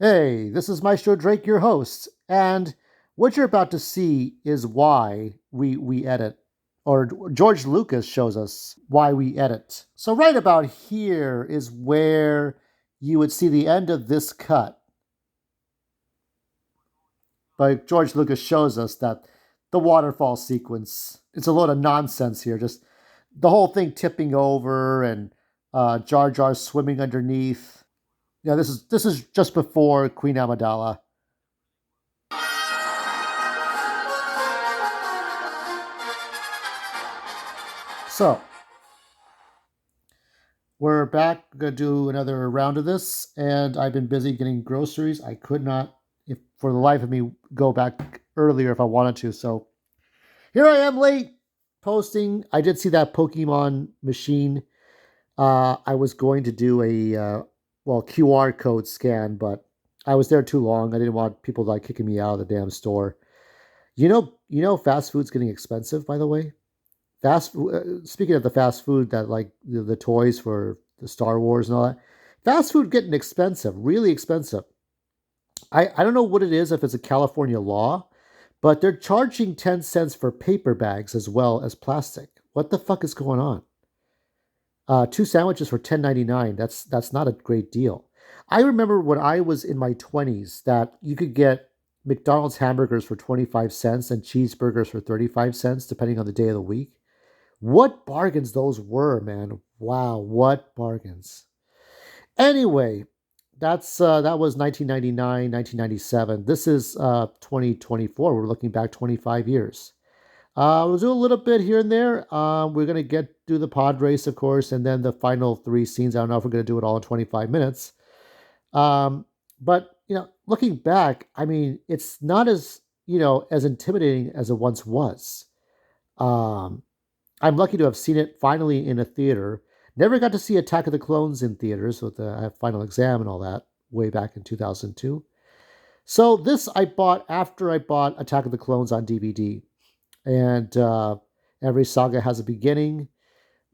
Hey, this is Maestro Drake, your host, and what you're about to see is why we edit, or George Lucas shows us why we edit. So right about here is where you would see the end of this cut, but George Lucas shows us that the waterfall sequence, it's a load of nonsense here, just the whole thing tipping over and Jar Jar swimming underneath. Yeah, this is just before Queen Amidala. So we're back. We're gonna do another round of this, and I've been busy getting groceries. I could not, if for the life of me, go back earlier if I wanted to. So here I am late posting. I did see that Pokemon machine. I was going to do a QR code scan, but I was there too long. I didn't want people like kicking me out of the damn store. Fast food's getting expensive. By the way, speaking of the fast food that like the toys for the Star Wars and all that, fast food getting expensive, really expensive. I don't know what it is, if it's a California law, but they're charging 10 cents for paper bags as well as plastic. What the fuck is going on? Two sandwiches for 10.99. That's not a great deal. I remember when I was in my 20s that you could get McDonald's hamburgers for 25 cents and cheeseburgers for 35 cents depending on the day of the week. What bargains those were, man. Wow, what bargains. Anyway, that was 1999, 1997. This is 2024. We're looking back 25 years. We'll do a little bit here and there. We're gonna get do the pod race, of course, and then the final three scenes. I don't know if we're gonna do it all in 25 minutes. But looking back, I mean, it's not as as intimidating as it once was. Um, I'm lucky to have seen it finally in a theater. Never got to see Attack of the Clones in theaters with the final exam and all that way back in 2002. So this I bought after I bought Attack of the Clones on DVD. And every saga has a beginning.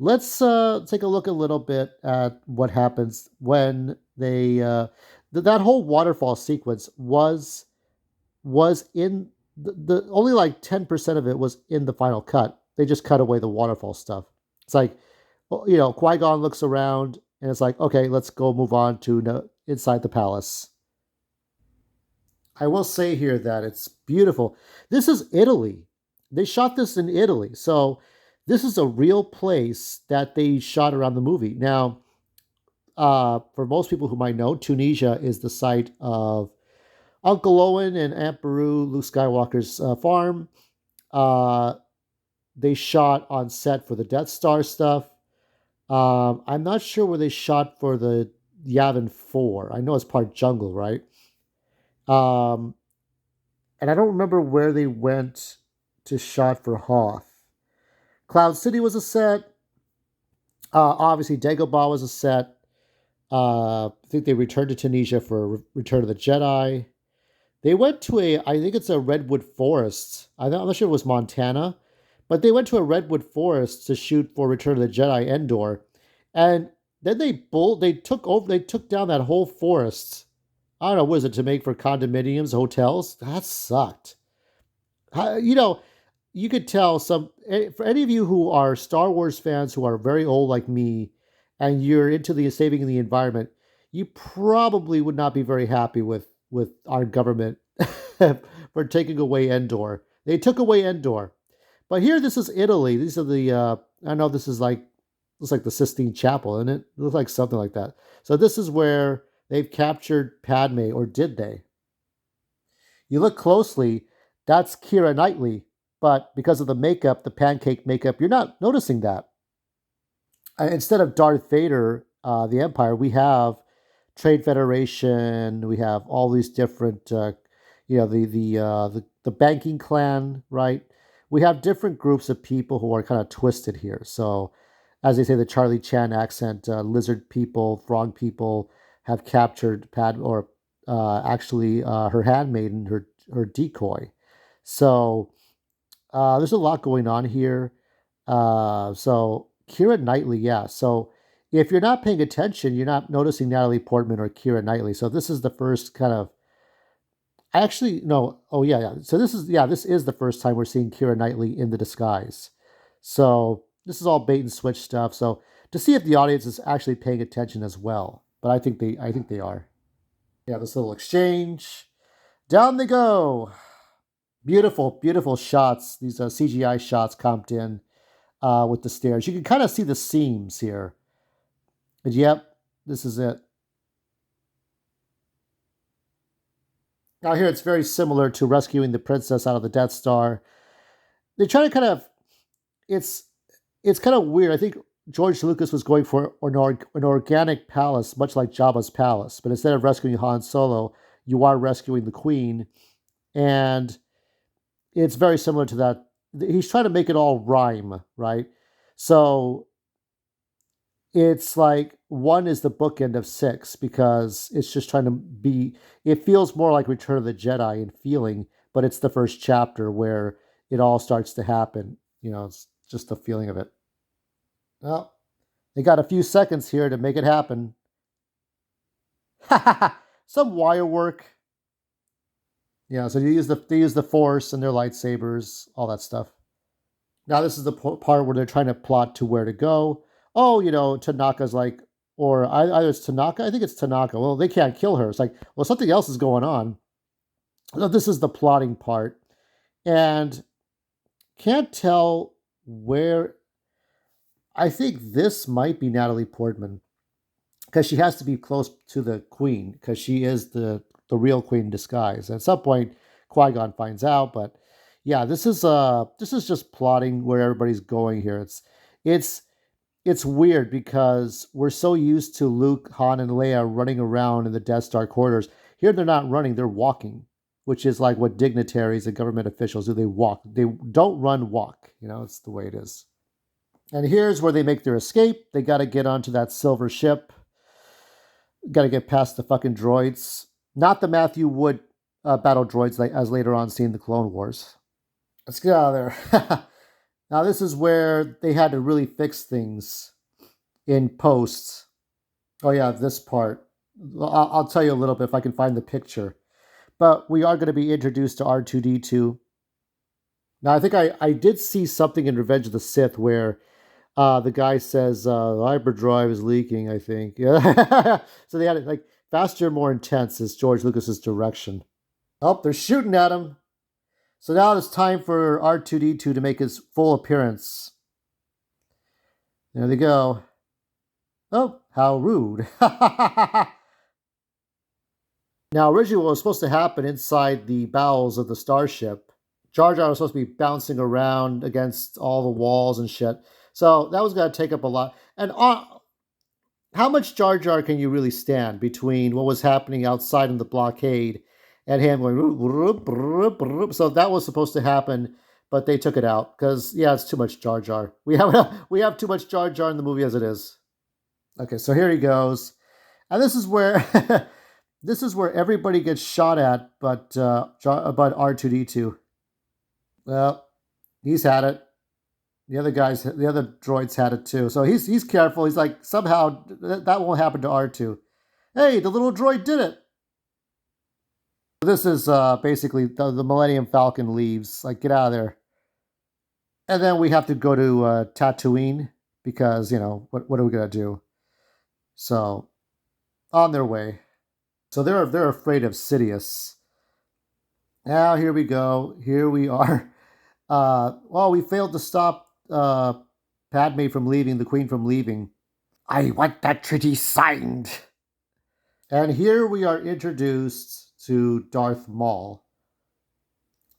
Let's take a look a little bit at what happens when that whole waterfall sequence was in the only like 10% of it was in the final cut. They just cut away the waterfall stuff. It's like, Qui-Gon looks around and it's like, okay, let's go move on to inside the palace. I will say here that it's beautiful. This is Italy. They shot this in Italy. So this is a real place that they shot around the movie. Now, for most people who might know, Tunisia is the site of Uncle Owen and Aunt Beru, Luke Skywalker's farm. Uh, they shot on set for the Death Star stuff. I'm not sure where they shot for the Yavin 4. I know it's part jungle, right? Um, and I don't remember where they went to shot for Hoth. Cloud City was a set. Obviously, Dagobah was a set. I think they returned to Tunisia for Return of the Jedi. They went to I think it's a redwood forest. I'm not sure it was Montana, but they went to a redwood forest to shoot for Return of the Jedi Endor, and then they took down that whole forest. I don't know, was it to make for condominiums, hotels? That sucked. You know, you could tell for any of you who are Star Wars fans who are very old like me, and you're into the saving the environment, you probably would not be very happy with our government for taking away Endor. They took away Endor, but here this is Italy. These are the I know this is like looks like the Sistine Chapel, isn't it? It looks like something like that. So this is where they've captured Padme, or did they? You look closely, that's Kira Knightley, but because of the makeup, the pancake makeup, you're not noticing that. Instead of Darth Vader, the Empire, we have Trade Federation. We have all these different, the banking clan, right? We have different groups of people who are kind of twisted here. So, as they say, the Charlie Chan accent, lizard people, frog people have captured her handmaiden, her decoy. So there's a lot going on here. So Kira Knightley, yeah. So if you're not paying attention, you're not noticing Natalie Portman or Keira Knightley. So this is the first kind of. I actually no. Oh yeah, yeah. So this is the first time we're seeing Keira Knightley in the disguise. So this is all bait and switch stuff. So to see if the audience is actually paying attention as well. But I think they are. Yeah, this little exchange. Down they go. Beautiful, beautiful shots. These CGI shots comped in with the stairs. You can kind of see the seams here. But yep, this is it. Now here it's very similar to rescuing the princess out of the Death Star. They try to kind of it's it's kind of weird. I think George Lucas was going for an organic palace, much like Jabba's palace, but instead of rescuing Han Solo, you are rescuing the Queen, and it's very similar to that. He's trying to make it all rhyme, right? So it's like one is the bookend of six because it's just trying to be. It feels more like Return of the Jedi in feeling, but it's the first chapter where it all starts to happen. It's just the feeling of it. Well, they got a few seconds here to make it happen. Some wire work. Yeah, so they use the force and their lightsabers, all that stuff. Now this is the part where they're trying to plot to where to go. Oh, Tanaka's like, or either it's Tanaka. I think it's Tanaka. Well, they can't kill her. It's like, well, something else is going on. So this is the plotting part, and can't tell where. I think this might be Natalie Portman because she has to be close to the queen because she is the real queen in disguise. At some point, Qui Gon finds out, but yeah, this is just plotting where everybody's going here. It's it's weird because we're so used to Luke, Han, and Leia running around in the Death Star corridors. Here they're not running; they're walking, which is like what dignitaries and government officials do. They walk. They don't run, walk. It's the way it is. And here's where they make their escape. They got to get onto that silver ship. Got to get past the fucking droids. Not the Matthew Wood battle droids, like as later on seen in the Clone Wars. Let's get out of there. Now this is where they had to really fix things in post. Oh yeah, this part. I'll tell you a little bit if I can find the picture. But we are going to be introduced to R2D2. Now I think I did see something in Revenge of the Sith where the guy says the hyperdrive is leaking. I think, yeah. So they had it like faster, more intense is George Lucas's direction. Oh, they're shooting at him. So now it's time for R2D2 to make his full appearance. There they go. Oh, how rude. Now, originally, what was supposed to happen inside the bowels of the starship, Jar Jar was supposed to be bouncing around against all the walls and shit. So that was going to take up a lot. And how much Jar Jar can you really stand between what was happening outside in the blockade and him going? So that was supposed to happen, but they took it out because yeah, it's too much Jar Jar. We have too much Jar Jar in the movie as it is. Okay, so here he goes, and this is where this is where everybody gets shot at, but R2D2. Well, he's had it. The other droids had it too. So he's careful. He's like, somehow that won't happen to R2. Hey, the little droid did it. This is basically the Millennium Falcon leaves. Like, get out of there. And then we have to go to Tatooine because, what are we going to do? So, on their way. So they're afraid of Sidious. Now, here we go. Here we are. Well, we failed to stop Padme from leaving, the Queen from leaving. I want that treaty signed. And here we are introduced to Darth Maul.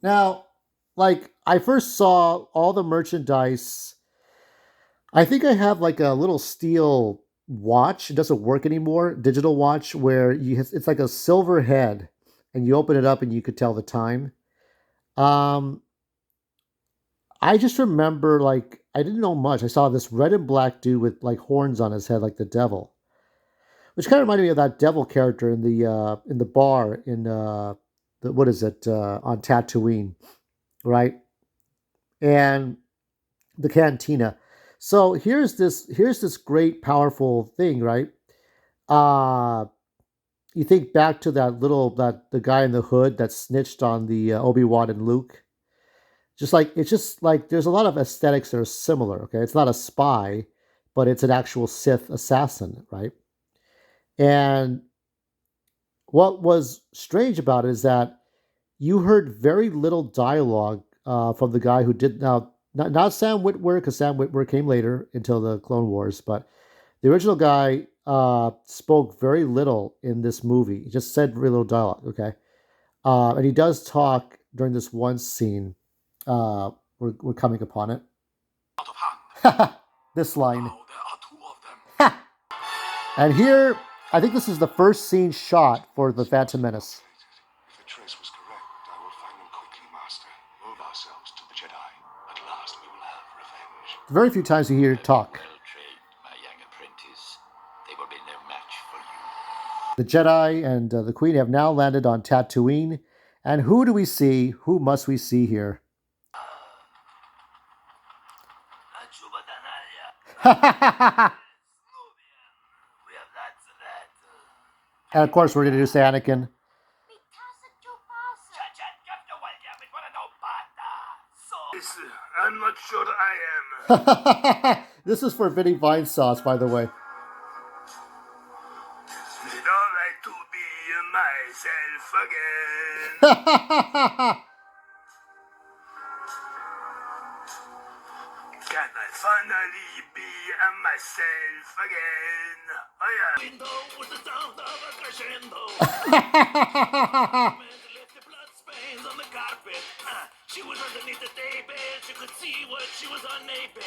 Now, like, I first saw all the merchandise. I think I have like a little steel watch. It doesn't work anymore, digital watch, where it's like a silver head, and you open it up and you could tell the time. Um, I just remember like I didn't know much. I saw this red and black dude with like horns on his head, like the devil, which kind of reminded me of that devil character in the bar in what is it on Tatooine, right? And the cantina. So here's this great powerful thing, right? Uh you think back to that the guy in the hood that snitched on the Obi-Wan and Luke. It's just like there's a lot of aesthetics that are similar. Okay, it's not a spy, but it's an actual Sith assassin, right? And what was strange about it is that you heard very little dialogue from the guy who did now not Sam Witwer because Sam Witwer came later until the Clone Wars, but the original guy spoke very little in this movie. He just said very little dialogue. Okay, and he does talk during this one scene. We're coming upon it. Out of hand. This line. Now there are two of them. And here, I think this is the first scene shot for the Phantom Menace. If the trace was correct, I will find them quickly, Master. Move ourselves to the Jedi. At last we will have revenge. Very few times you hear talk. Well trained, my young apprentice. They will be no match for you. The Jedi and the Queen have now landed on Tatooine. And who do we see? Who must we see here? And of course, we're going to do Anakin. I'm not sure I am. This is for Vinny Vine Sauce, by the way. It's alright to be myself again. Can I finally be myself again? Oh yeah. Window was the sound of a crescendo. Left the blood stains on the carpet. She was underneath the table. She could see what she was unable.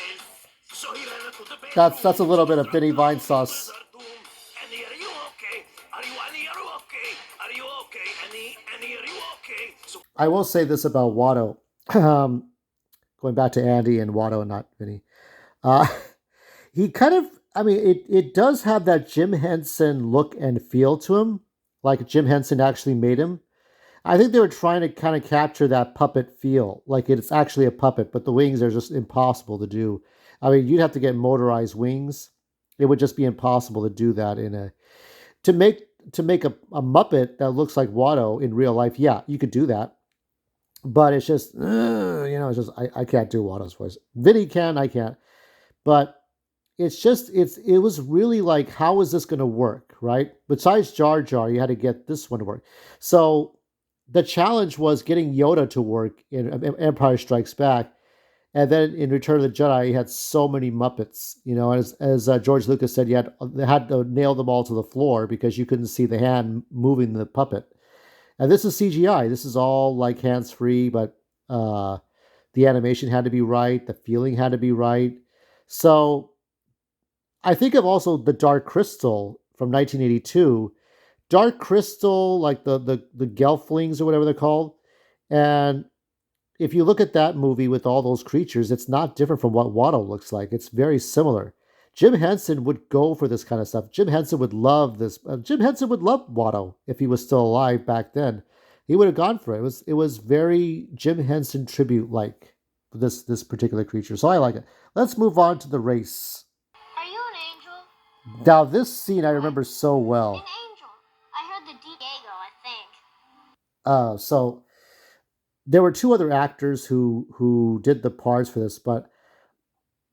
So he ran to the bedroom. That's a little bit of Vinny Vine Sauce. Annie, are you okay? Are you okay? Are you okay? Annie, are you okay? I will say this about Watto. Going back to Andy and Watto, not Vinny. Uh, he kind of, I mean, it does have that Jim Henson look and feel to him, like Jim Henson actually made him. I think they were trying to kind of capture that puppet feel, like it's actually a puppet, but the wings are just impossible to do. I mean, you'd have to get motorized wings. It would just be impossible to do that to make a Muppet that looks like Watto in real life. Yeah, you could do that. But it's just, it's just I can't do Watto's voice. Vinny can, I can't. But it was really like, how is this going to work, right? Besides Jar Jar, you had to get this one to work. So the challenge was getting Yoda to work in Empire Strikes Back, and then in Return of the Jedi, you had so many Muppets. As George Lucas said, they had to nail them all to the floor because you couldn't see the hand moving the puppet. And this is CGI. This is all like hands free, but the animation had to be right, the feeling had to be right. So I think of also the Dark Crystal from 1982. Dark Crystal, like the Gelflings or whatever they're called. And if you look at that movie with all those creatures, it's not different from what Watto looks like. It's very similar. Jim Henson would go for this kind of stuff. Jim Henson would love this. Jim Henson would love Watto if he was still alive back then. He would have gone for it. It was very Jim Henson tribute like this particular creature. So I like it. Let's move on to the race. Are you an angel? Now this scene I remember so well. An angel. I heard the Diego, I think. So there were two other actors who did the parts for this, but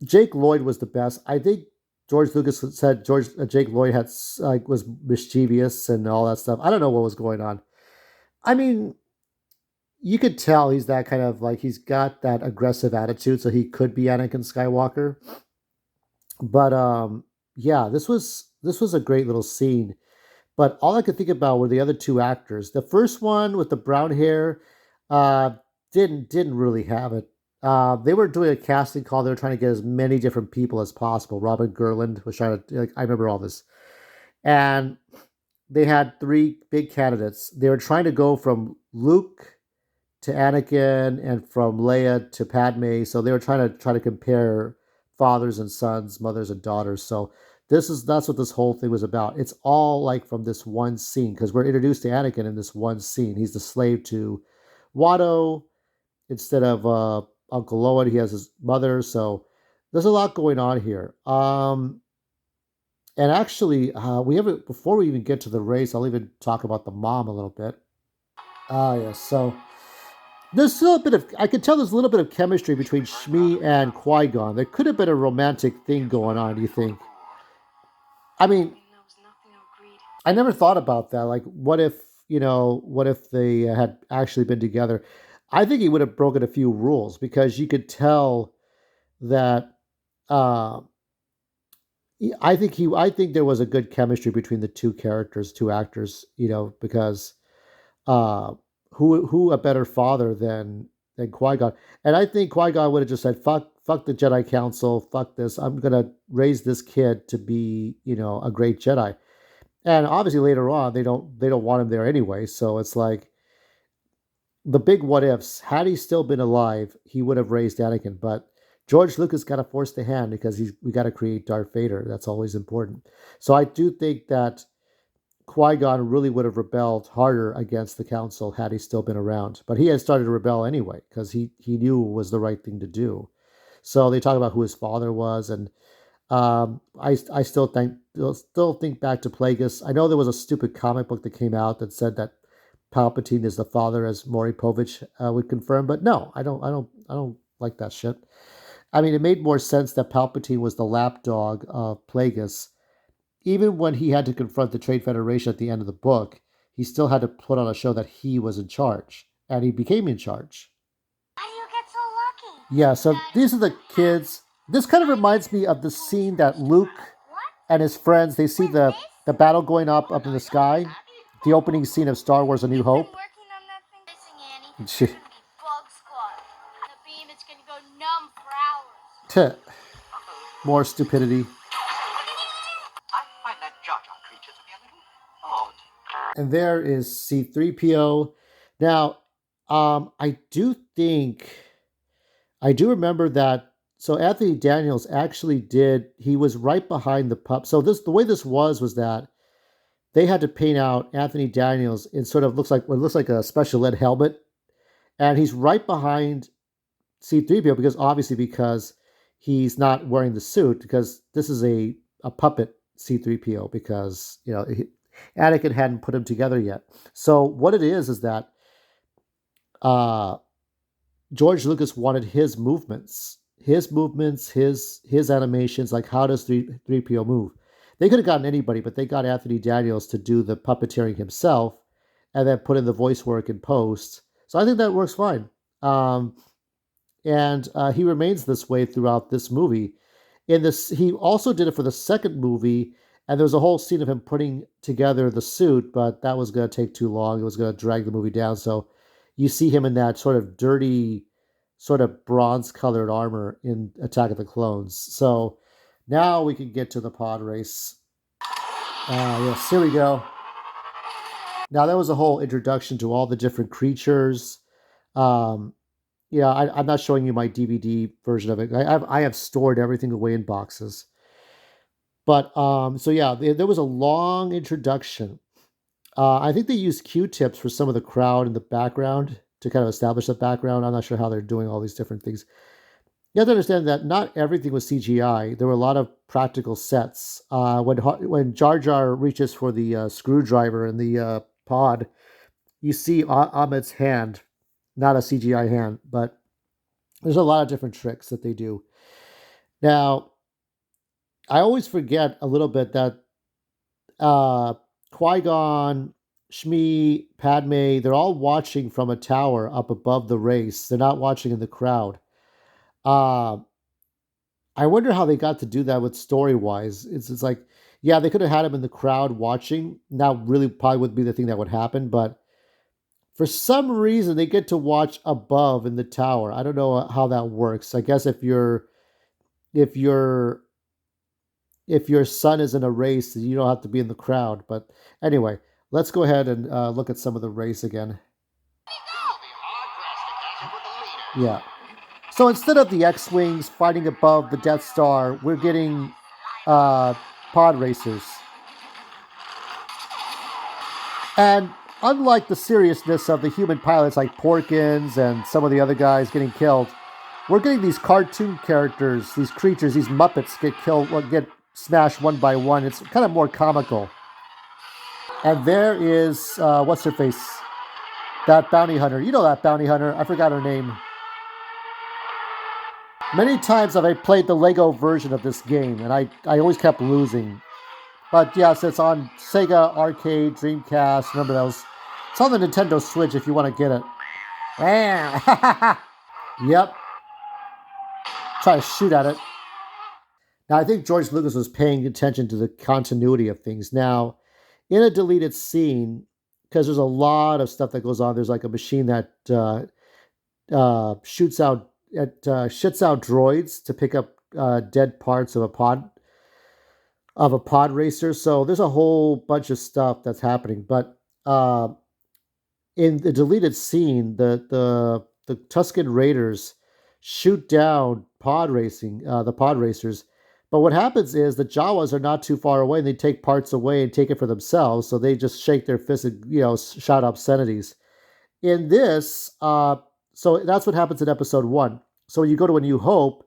Jake Lloyd was the best. I think George Lucas said Jake Lloyd was mischievous and all that stuff. I don't know what was going on. I mean, you could tell he's that kind of like he's got that aggressive attitude, so he could be Anakin Skywalker. But yeah, this was a great little scene. But all I could think about were the other two actors. The first one with the brown hair uh, didn't really have it. They were doing a casting call. They were trying to get as many different people as possible. Robin Gurland was trying to, like, I remember all this. And they had three big candidates. They were trying to go from Luke to Anakin and from Leia to Padme. So they were trying to compare fathers and sons, mothers and daughters. So that's what this whole thing was about. It's all like from this one scene because we're introduced to Anakin in this one scene. He's the slave to Watto instead of Uncle Owen. He has his mother. So there's a lot going on here. And actually, we haven't before we even get to the race. I'll even talk about the mom a little bit. Ah, yes. So there's still a bit of I can tell there's a little bit of chemistry between Shmi and Qui Gon. There could have been a romantic thing going on. Do you think? I mean, I never thought about that. Like, what if what if they had actually been together? I think he would have broken a few rules because you could tell that. Uh, I think there was a good chemistry between the two characters, two actors. Because uh, who a better father than Qui Gon? And I think Qui Gon would have just said, "Fuck the Jedi Council, fuck this. I'm gonna raise this kid to be a great Jedi." And obviously later on they don't want him there anyway. So it's like the big what ifs. Had he still been alive, he would have raised Anakin. But George Lucas got to force the hand because we got to create Darth Vader. That's always important. So I do think that Qui Gon really would have rebelled harder against the Council had he still been around. But he had started to rebel anyway because he knew it was the right thing to do. So they talk about who his father was, and I still think back to Plagueis. I know there was a stupid comic book that came out that said that Palpatine is the father, as Maury Povich would confirm, but no, I don't like that shit. I mean, it made more sense that Palpatine was the lapdog of Plagueis. Even when he had to confront the Trade Federation at the end of the book, he still had to put on a show that he was in charge, and he became in charge. How do you get so lucky? Yeah, so these are the kids. This kind of reminds me of the scene that Luke What? and his friends they see the battle going up in the sky, the opening scene of Star Wars: A New You've been Hope. working on that thing? Missing Annie. It's Shit. gonna be bug squad. The beam is gonna go numb for hours. More stupidity. I find that Jar Jar creature to be a little odd. And there is C3PO. Now, I do remember that. So Anthony Daniels actually he was right behind the pup. So the way this was that they had to paint out Anthony Daniels in sort of looks like what looks like a special ed helmet, and he's right behind C3PO because he's not wearing the suit because this is a puppet C3PO because Anakin hadn't put him together yet. So what it is that uh, George Lucas wanted his animations, like how does 3PO move. They could have gotten anybody, but they got Anthony Daniels to do the puppeteering himself and then put in the voice work in post. So I think that works fine. Um, and he remains this way throughout this movie. He also did it for the second movie, and there was a whole scene of him putting together the suit, but that was going to take too long. It was going to drag the movie down. So you see him in that sort of dirty, sort of bronze-colored armor in Attack of the Clones. So now we can get to the pod race. Yes, here we go. Now that was a whole introduction to all the different creatures. Um, Yeah, I'm not showing you my DVD version of it. I have stored everything away in boxes. But so yeah, there was a long introduction. I think they used Q-tips for some of the crowd in the background to kind of establish the background. I'm not sure how they're doing all these different things. You have to understand that not everything was CGI. There were a lot of practical sets. When Jar Jar reaches for the screwdriver in the pod, you see Ahmed's hand, not a CGI hand, but there's a lot of different tricks that they do. Now, I always forget a little bit that uh, Qui Gon, Shmi, Padme, they're all watching from a tower up above the race. They're not watching in the crowd. Uh, I wonder how they got to do that with story wise. It's like, yeah, they could have had him in the crowd watching. That really probably would be the thing that would happen. But for some reason, they get to watch above in the tower. I don't know how that works. I guess if you're if your son is in a race, you don't have to be in the crowd. But anyway, let's go ahead and look at some of the race again. Yeah. So instead of the X-wings fighting above the Death Star, we're getting uh, pod racers. And unlike the seriousness of the human pilots like Porkins and some of the other guys getting killed, we're getting these cartoon characters, these creatures, these Muppets get killed, get smashed one by one. It's kind of more comical. And there is what's her face? That bounty hunter. You know that bounty hunter. I forgot her name. Many times have I played the Lego version of this game, and I always kept losing. But yes, it's on Sega Arcade, Dreamcast, remember those. It's on the Nintendo Switch if you want to get it. Yep. Try to shoot at it. Now, I think George Lucas was paying attention to the continuity of things. Now, in a deleted scene, because there's a lot of stuff that goes on, there's like a machine that shoots out, shits out droids to pick up dead parts of a pod racer. So there's a whole bunch of stuff that's happening. But in the deleted scene, the Tusken Raiders shoot down the pod racers. But what happens is the Jawas are not too far away, and they take parts away and take it for themselves. So they just shake their fists and shout obscenities. In this, so that's what happens in Episode 1. So when you go to A New Hope,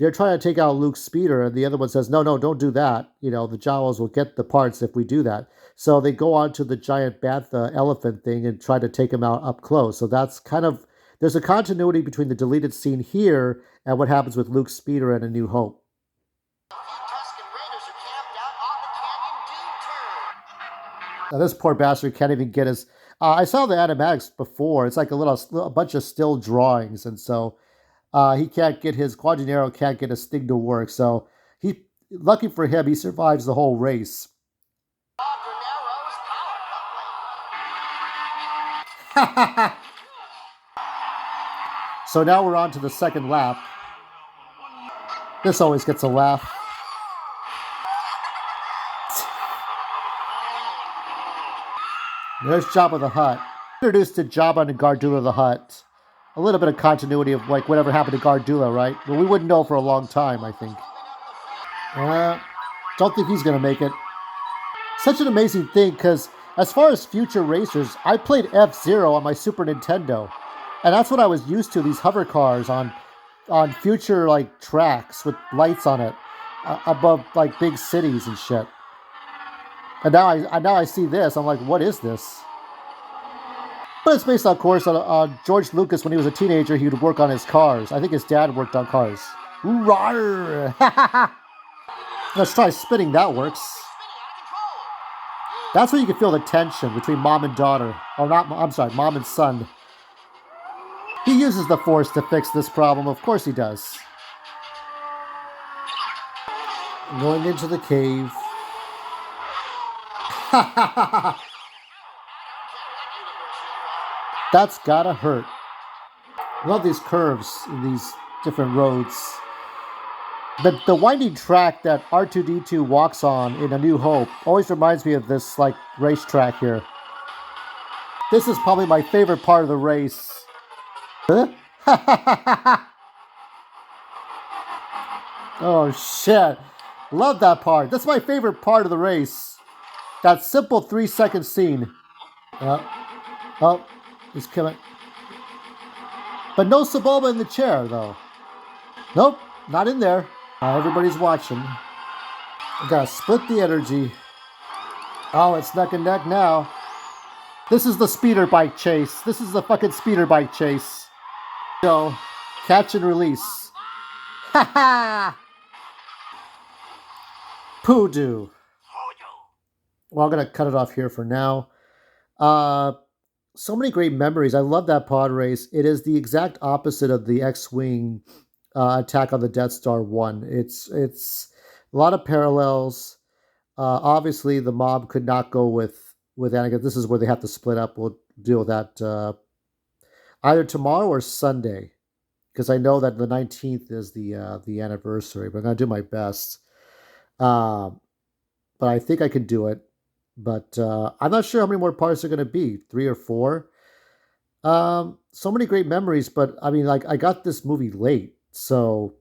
they're trying to take out Luke's speeder, and the other one says, no, don't do that. The Jawas will get the parts if we do that. So they go on to the giant bantha elephant thing and try to take him out up close. So that's kind of, there's a continuity between the deleted scene here and what happens with Luke's speeder and A New Hope. Now this poor bastard can't even get his... I saw the animatics before. It's like a bunch of still drawings, and so he can't get his... Quadraro can't get his thing to work, so lucky for him, he survives the whole race. So now we're on to the second lap. This always gets a laugh. There's Jabba the Hutt. Introduced to Jabba and Gardula the Hutt. A little bit of continuity of like whatever happened to Gardula, right? But we wouldn't know for a long time, I think. Don't think he's going to make it. Such an amazing thing, because as far as future racers, I played F-Zero on my Super Nintendo. And that's what I was used to, these hover cars on future like tracks with lights on it above like big cities and shit. And now I see this. I'm like, what is this? But it's based, of course, on George Lucas. When he was a teenager, he would work on his cars. I think his dad worked on cars. Let's try spinning. That works. That's where you can feel the tension between mom and daughter. Or not, I'm sorry, mom and son. He uses the Force to fix this problem. Of course he does. Going into the cave. That's gotta hurt. Love these curves in these different roads. The winding track that R2-D2 walks on in A New Hope always reminds me of this like racetrack here. This is probably my favorite part of the race. Huh? Oh shit. Love that part. That's my favorite part of the race. That simple 3-second scene. Oh, he's killing. But no Sebulba in the chair, though. Nope, not in there. Everybody's watching. I gotta split the energy. Oh, it's neck and neck now. This is the speeder bike chase. This is the fucking speeder bike chase. So, catch and release. Ha ha! Poodoo. Well, I'm going to cut it off here for now. So many great memories. I love that pod race. It is the exact opposite of the X-Wing attack on the Death Star 1. It's a lot of parallels. Obviously, the mob could not go with Anakin. This is where they have to split up. We'll deal with that either tomorrow or Sunday, because I know that the 19th is the anniversary, but I'm going to do my best. But I think I can do it. But I'm not sure how many more parts are going to be, 3 or 4. So many great memories, but I mean, like, I got this movie late. So,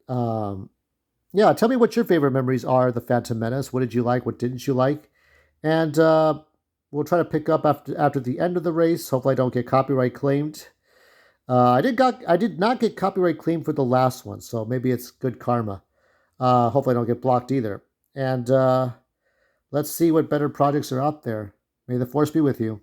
yeah, tell me what your favorite memories are, The Phantom Menace. What did you like? What didn't you like? And we'll try to pick up after the end of the race. Hopefully I don't get copyright claimed. I did not get copyright claim for the last one, so maybe it's good karma. Hopefully, I don't get blocked either. And let's see what better projects are out there. May the force be with you.